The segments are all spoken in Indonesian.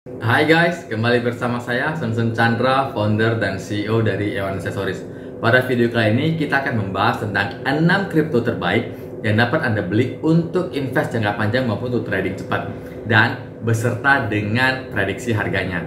Hai guys, kembali bersama saya Sensen Chandra, founder dan CEO dari Ewan Accessories. Pada video kali ini kita akan membahas tentang 6 kripto terbaik yang dapat Anda beli untuk invest jangka panjang maupun untuk trading cepat, dan beserta dengan prediksi harganya.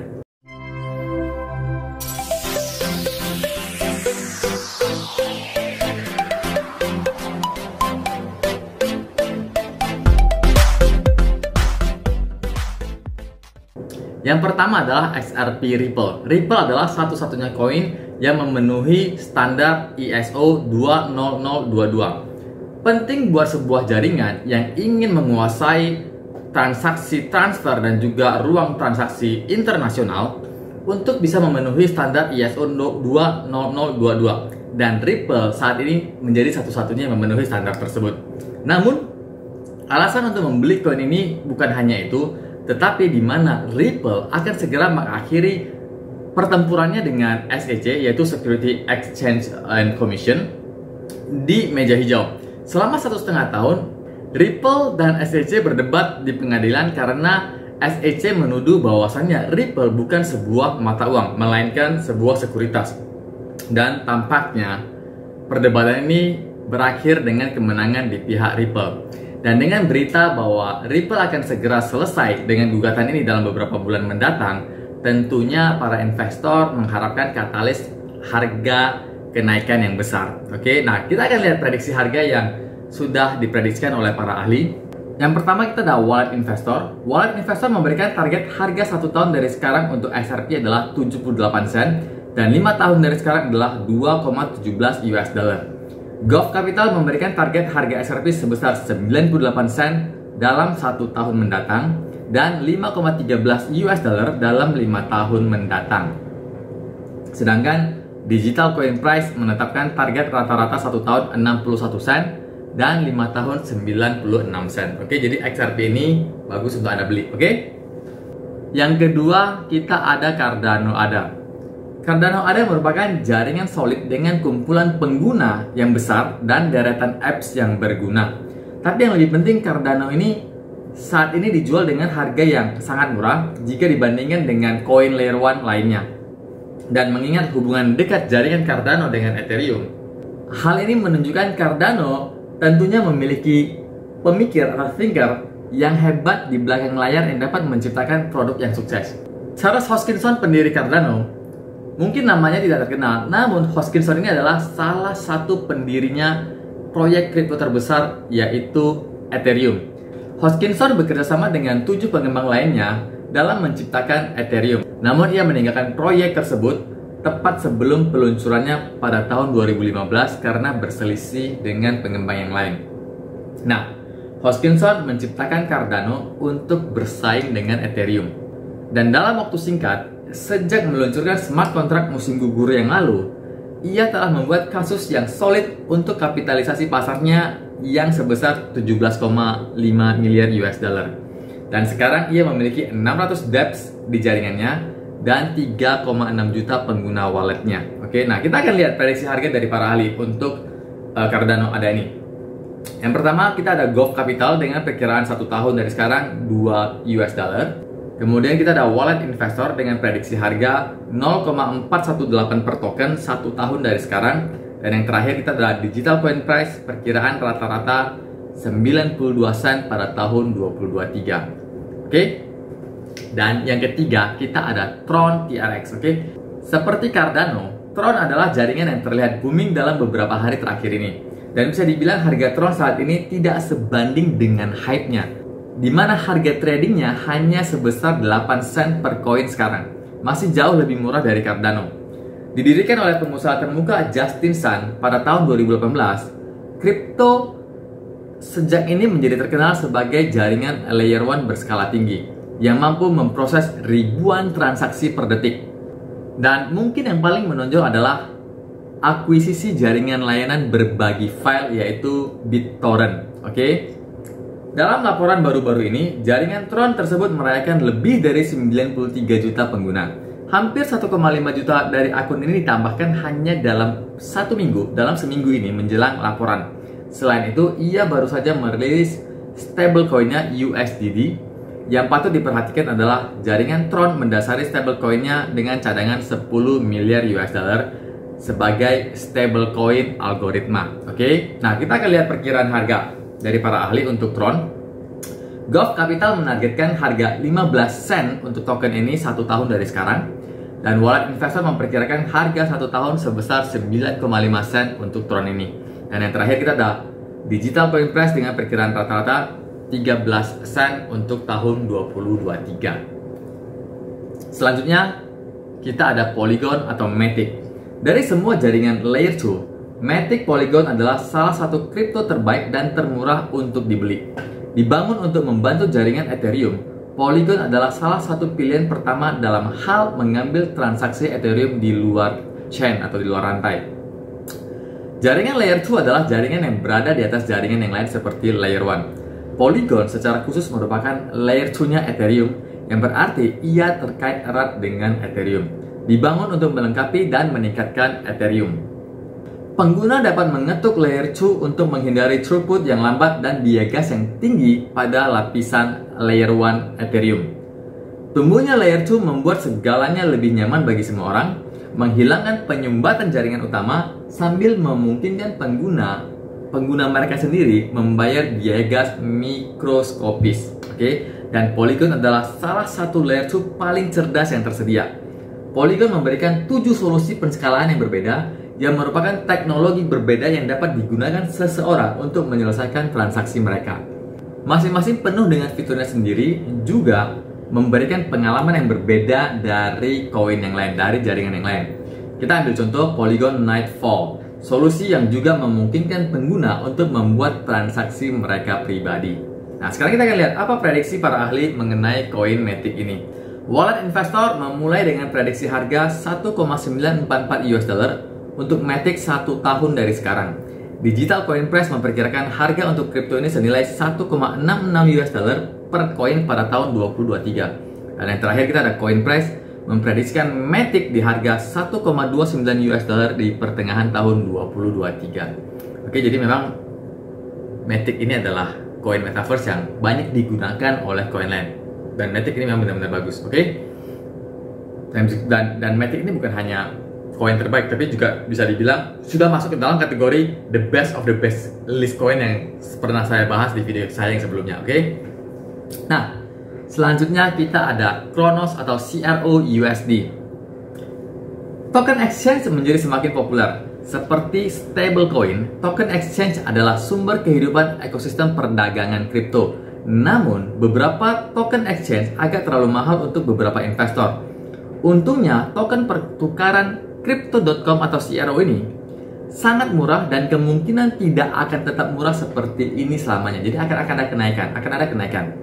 Yang pertama adalah XRP Ripple. Ripple adalah satu-satunya koin yang memenuhi standar ISO 20022. Penting buat sebuah jaringan yang ingin menguasai transaksi transfer dan juga ruang transaksi internasional untuk bisa memenuhi standar ISO 20022. Dan Ripple saat ini menjadi satu-satunya yang memenuhi standar tersebut. Namun, alasan untuk membeli koin ini bukan hanya itu, tetapi di mana Ripple akan segera mengakhiri pertempurannya dengan SEC, yaitu Security Exchange and Commission, di meja hijau. Selama 1,5 tahun, Ripple dan SEC berdebat di pengadilan karena SEC menuduh bahwasannya Ripple bukan sebuah mata uang, melainkan sebuah sekuritas. Dan tampaknya perdebatan ini berakhir dengan kemenangan di pihak Ripple. Dan dengan berita bahwa Ripple akan segera selesai dengan gugatan ini dalam beberapa bulan mendatang, tentunya para investor mengharapkan katalis harga kenaikan yang besar. Oke, nah kita akan lihat prediksi harga yang sudah diprediksikan oleh para ahli. Yang pertama kita ada Wallet Investor. Wallet Investor memberikan target harga 1 tahun dari sekarang untuk XRP adalah 78 sen dan 5 tahun dari sekarang adalah 2,17 US dollar. Gulf Capital memberikan target harga XRP sebesar 98 sen dalam 1 tahun mendatang dan 5,13 US dollar dalam 5 tahun mendatang. Sedangkan Digital Coin Price menetapkan target rata-rata 1 tahun 61 sen dan 5 tahun 96 sen. Oke, jadi XRP ini bagus untuk Anda beli. Oke. Yang kedua kita ada Cardano ADA. Cardano ADA merupakan jaringan solid dengan kumpulan pengguna yang besar dan deretan apps yang berguna. Tapi yang lebih penting, Cardano ini saat ini dijual dengan harga yang sangat murah jika dibandingkan dengan koin layer 1 lainnya. Dan mengingat hubungan dekat jaringan Cardano dengan Ethereum, hal ini menunjukkan Cardano tentunya memiliki pemikir atau thinker yang hebat di belakang layar yang dapat menciptakan produk yang sukses. Charles Hoskinson, pendiri Cardano, mungkin namanya tidak terkenal, namun Hoskinson ini adalah salah satu pendirinya proyek kripto terbesar, yaitu Ethereum. Hoskinson bekerjasama dengan 7 pengembang lainnya dalam menciptakan Ethereum. Namun ia meninggalkan proyek tersebut tepat sebelum peluncurannya pada tahun 2015 karena berselisih dengan pengembang yang lain. Nah, Hoskinson menciptakan Cardano untuk bersaing dengan Ethereum. Dan dalam waktu singkat, sejak meluncurkan smart contract musim gugur yang lalu, ia telah membuat kasus yang solid untuk kapitalisasi pasarnya yang sebesar 17,5 miliar US dollar. Dan sekarang ia memiliki 600 dApps di jaringannya dan 3,6 juta pengguna walletnya. Oke, nah kita akan lihat prediksi harga dari para ahli untuk Cardano ADA ini. Yang pertama kita ada Gulf Capital dengan perkiraan 1 tahun dari sekarang 2 US dollar. Kemudian kita ada Wallet Investor dengan prediksi harga 0,418 per token 1 tahun dari sekarang. Dan yang terakhir kita ada Digital Coin Price, perkiraan rata-rata 92 sen pada tahun 2023. Oke. Dan yang ketiga kita ada Tron TRX. Oke. Seperti Cardano, Tron adalah jaringan yang terlihat booming dalam beberapa hari terakhir ini. Dan bisa dibilang harga Tron saat ini tidak sebanding dengan hype-nya, di mana harga tradingnya hanya sebesar 8 sen per koin sekarang. Masih jauh lebih murah dari Cardano. Didirikan oleh pengusaha termuka Justin Sun pada tahun 2018, kripto sejak ini menjadi terkenal sebagai jaringan layer 1 berskala tinggi yang mampu memproses ribuan transaksi per detik. Dan mungkin yang paling menonjol adalah akuisisi jaringan layanan berbagi file, yaitu BitTorrent. Oke. Dalam laporan baru-baru ini, jaringan Tron tersebut merayakan lebih dari 93 juta pengguna. Hampir 1,5 juta dari akun ini ditambahkan hanya dalam seminggu ini menjelang laporan. Selain itu, ia baru saja merilis stablecoin-nya USDD Yang patut diperhatikan adalah jaringan Tron mendasari stablecoin-nya dengan cadangan 10 miliar US dollar sebagai stablecoin algoritma. Oke, nah kita akan lihat perkiraan harga dari para ahli untuk Tron. Gov Capital menargetkan harga 15 sen untuk token ini 1 tahun dari sekarang. Dan wallet investor memperkirakan harga 1 tahun sebesar 9,5 sen untuk Tron ini. Dan yang terakhir kita ada Digital Coin Price dengan perkiraan rata-rata 13 sen untuk tahun 2023. Selanjutnya kita ada Polygon atau Matic. Dari semua jaringan Layer 2, Matic Polygon adalah salah satu kripto terbaik dan termurah untuk dibeli. Dibangun untuk membantu jaringan Ethereum, Polygon adalah salah satu pilihan pertama dalam hal mengambil transaksi Ethereum di luar chain atau di luar rantai. Jaringan Layer 2 adalah jaringan yang berada di atas jaringan yang lain seperti Layer 1. Polygon secara khusus merupakan Layer 2-nya Ethereum, yang berarti ia terkait erat dengan Ethereum. Dibangun untuk melengkapi dan meningkatkan Ethereum. Pengguna dapat mengetuk Layer 2 untuk menghindari throughput yang lambat dan biaya gas yang tinggi pada lapisan Layer 1 Ethereum. Tumbuhnya Layer 2 membuat segalanya lebih nyaman bagi semua orang, menghilangkan penyumbatan jaringan utama sambil memungkinkan pengguna mereka sendiri membayar biaya gas mikroskopis. Dan Polygon adalah salah satu Layer 2 paling cerdas yang tersedia. Polygon memberikan 7 solusi penskalaan yang berbeda yang merupakan teknologi berbeda yang dapat digunakan seseorang untuk menyelesaikan transaksi mereka. Masing-masing penuh dengan fiturnya sendiri, juga memberikan pengalaman yang berbeda dari koin yang lain, dari jaringan yang lain. Kita ambil contoh Polygon Nightfall, solusi yang juga memungkinkan pengguna untuk membuat transaksi mereka pribadi. Nah, sekarang kita akan lihat apa prediksi para ahli mengenai koin Matic ini. Wallet investor memulai dengan prediksi harga 1,944 US dollar untuk Matic 1 tahun dari sekarang. Digital Coin Price memperkirakan harga untuk kripto ini senilai 1,66 US dollar per koin pada tahun 2023. Dan yang terakhir kita ada Coin Price memprediksikan Matic di harga 1,29 US dollar di pertengahan tahun 2023. Oke, jadi memang Matic ini adalah koin metaverse yang banyak digunakan oleh koin lain. Dan Matic ini memang benar-benar bagus, oke? Dan Matic ini bukan hanya koin terbaik, tapi juga bisa dibilang sudah masuk ke dalam kategori the best of the best list koin yang pernah saya bahas di video saya yang sebelumnya, oke? Nah, selanjutnya kita ada Cronos atau CRO USD. Token exchange menjadi semakin populer. Seperti stablecoin, token exchange adalah sumber kehidupan ekosistem perdagangan kripto. Namun, beberapa token exchange agak terlalu mahal untuk beberapa investor. Untungnya, token pertukaran Crypto.com atau CRO ini sangat murah dan kemungkinan tidak akan tetap murah seperti ini selamanya. Jadi akan ada kenaikan.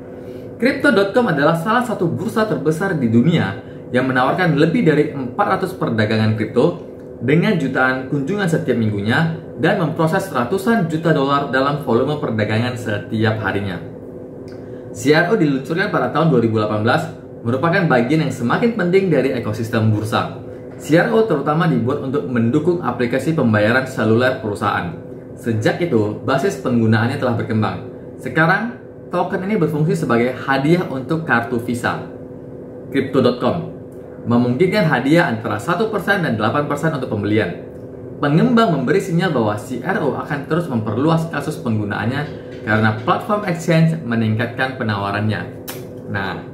Crypto.com adalah salah satu bursa terbesar di dunia yang menawarkan lebih dari 400 perdagangan kripto dengan jutaan kunjungan setiap minggunya dan memproses ratusan juta dolar dalam volume perdagangan setiap harinya. CRO diluncurkan pada tahun 2018 merupakan bagian yang semakin penting dari ekosistem bursa. CRO terutama dibuat untuk mendukung aplikasi pembayaran seluler perusahaan. Sejak itu, basis penggunaannya telah berkembang. Sekarang, token ini berfungsi sebagai hadiah untuk kartu Visa. Crypto.com memungkinkan hadiah antara 1% dan 8% untuk pembelian. Pengembang memberi sinyal bahwa CRO akan terus memperluas kasus penggunaannya karena platform exchange meningkatkan penawarannya. Nah,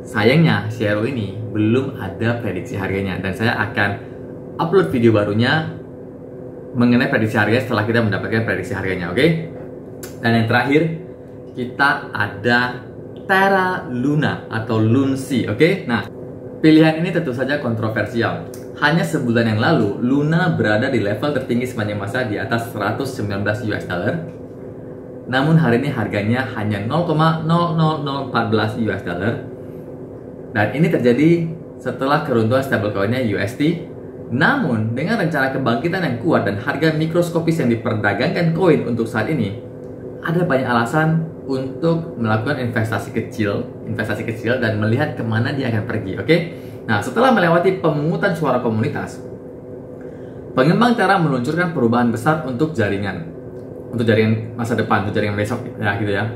sayangnya CRO ini belum ada prediksi harganya dan saya akan upload video barunya mengenai prediksi harganya setelah kita mendapatkan prediksi harganya, oke? Dan yang terakhir kita ada Terra Luna atau Lunsi, oke? Nah, pilihan ini tentu saja kontroversial. Hanya sebulan yang lalu, Luna berada di level tertinggi sepanjang masa di atas 119 US dollar. Namun hari ini harganya hanya 0,00014 US dollar. Dan ini terjadi setelah keruntuhan stablecoinnya USD. Namun, dengan rencana kebangkitan yang kuat dan harga mikroskopis yang diperdagangkan koin untuk saat ini, ada banyak alasan untuk melakukan investasi kecil dan melihat kemana dia akan pergi, oke? Nah, setelah melewati pemungutan suara komunitas, pengembang Terra meluncurkan perubahan besar untuk jaringan masa depan, untuk jaringan besok, ya gitu ya.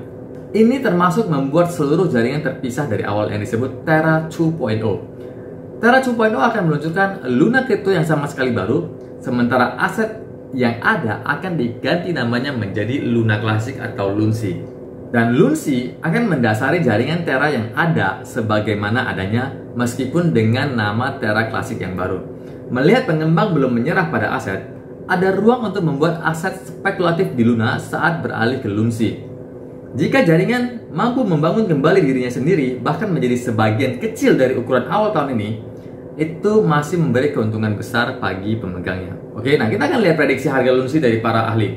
Ini termasuk membuat seluruh jaringan terpisah dari awal yang disebut Terra 2.0. Terra 2.0 akan meluncurkan Luna Crypto yang sama sekali baru, sementara aset yang ada akan diganti namanya menjadi Luna Classic atau Lunsi. Dan Lunsi akan mendasari jaringan Terra yang ada sebagaimana adanya meskipun dengan nama Terra Classic yang baru. Melihat pengembang belum menyerah pada aset, ada ruang untuk membuat aset spekulatif di Luna saat beralih ke Lunsi. Jika jaringan mampu membangun kembali dirinya sendiri, bahkan menjadi sebagian kecil dari ukuran awal tahun ini, itu masih memberi keuntungan besar bagi pemegangnya. Oke, nah kita akan lihat prediksi harga Lunsi dari para ahli.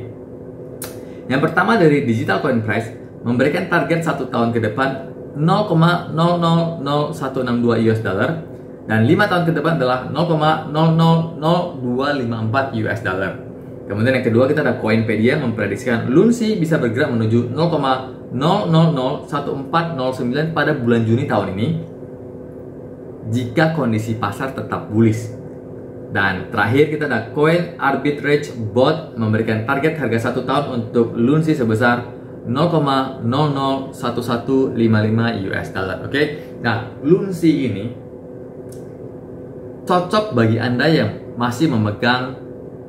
Yang pertama dari Digital Coin Price memberikan target 1 tahun ke depan 0,000162 US dollar dan 5 tahun ke depan adalah 0,000254 US dollar. Kemudian yang kedua kita ada Coinpedia memprediksikan Lunsi bisa bergerak menuju 0,001409 pada bulan Juni tahun ini jika kondisi pasar tetap bullish. Dan terakhir kita ada Coin Arbitrage Bot memberikan target harga 1 tahun untuk Lunsi sebesar 0,001155 US dollar. Oke. Nah, Lunsi ini cocok bagi Anda yang masih memegang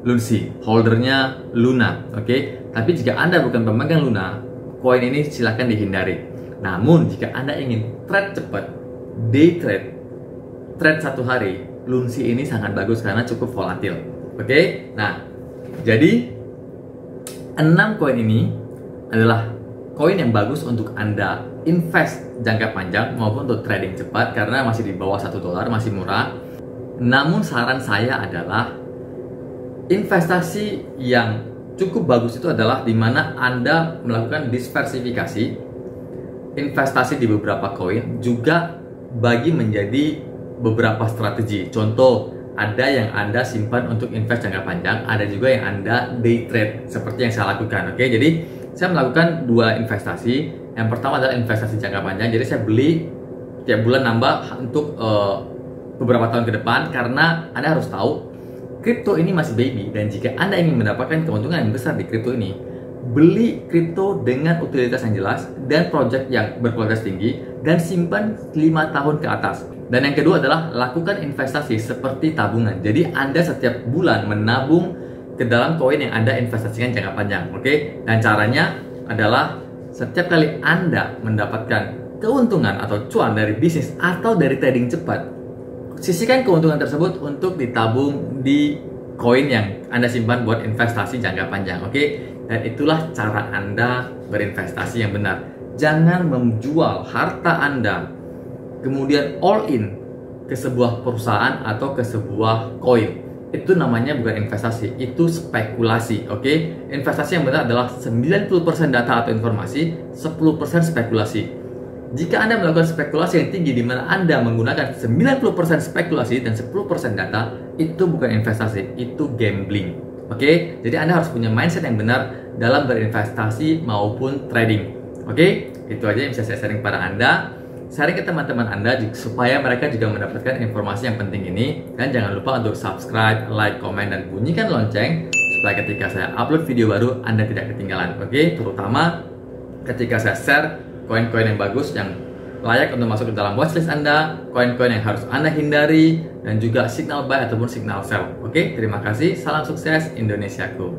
Lunsi, holdernya Luna, oke? Tapi jika Anda bukan pemegang Luna, koin ini silahkan dihindari. Namun, jika Anda ingin trade cepat, day trade, trade 1 hari, Lunsi ini sangat bagus karena cukup volatil, oke? Nah, jadi 6 koin ini adalah koin yang bagus untuk Anda invest jangka panjang maupun untuk trading cepat karena masih di bawah $1, masih murah. Namun saran saya adalah investasi yang cukup bagus itu adalah di mana Anda melakukan diversifikasi investasi di beberapa koin juga bagi menjadi beberapa strategi. Contoh, ada yang Anda simpan untuk invest jangka panjang, ada juga yang Anda day trade seperti yang saya lakukan. Oke, jadi saya melakukan 2 investasi. Yang pertama adalah investasi jangka panjang. Jadi saya beli tiap bulan nambah untuk beberapa tahun ke depan karena Anda harus tahu kripto ini masih baby dan jika Anda ingin mendapatkan keuntungan yang besar di kripto ini, beli kripto dengan utilitas yang jelas dan project yang berkualitas tinggi dan simpan 5 tahun ke atas. Dan yang kedua adalah lakukan investasi seperti tabungan. Jadi Anda setiap bulan menabung ke dalam koin yang Anda investasikan jangka panjang. Oke? Dan caranya adalah setiap kali Anda mendapatkan keuntungan atau cuan dari bisnis atau dari trading cepat, sisihkan keuntungan tersebut untuk ditabung di koin yang Anda simpan buat investasi jangka panjang, oke? Dan itulah cara Anda berinvestasi yang benar. Jangan menjual harta Anda kemudian all in ke sebuah perusahaan atau ke sebuah koin. Itu namanya bukan investasi, itu spekulasi, oke? Investasi yang benar adalah 90% data atau informasi, 10% spekulasi. Jika Anda melakukan spekulasi yang tinggi di mana Anda menggunakan 90% spekulasi dan 10% data, itu bukan investasi, itu gambling. Oke? Jadi Anda harus punya mindset yang benar dalam berinvestasi maupun trading. Oke? Itu aja yang bisa saya sharing kepada Anda. Sharing ke teman-teman Anda supaya mereka juga mendapatkan informasi yang penting ini. Dan jangan lupa untuk subscribe, like, komen, dan bunyikan lonceng supaya ketika saya upload video baru Anda tidak ketinggalan. Oke? Terutama ketika saya share koin-koin yang bagus yang layak untuk masuk ke dalam watchlist Anda, koin-koin yang harus Anda hindari, dan juga signal buy ataupun signal sell. Oke, terima kasih. Salam sukses Indonesiaku.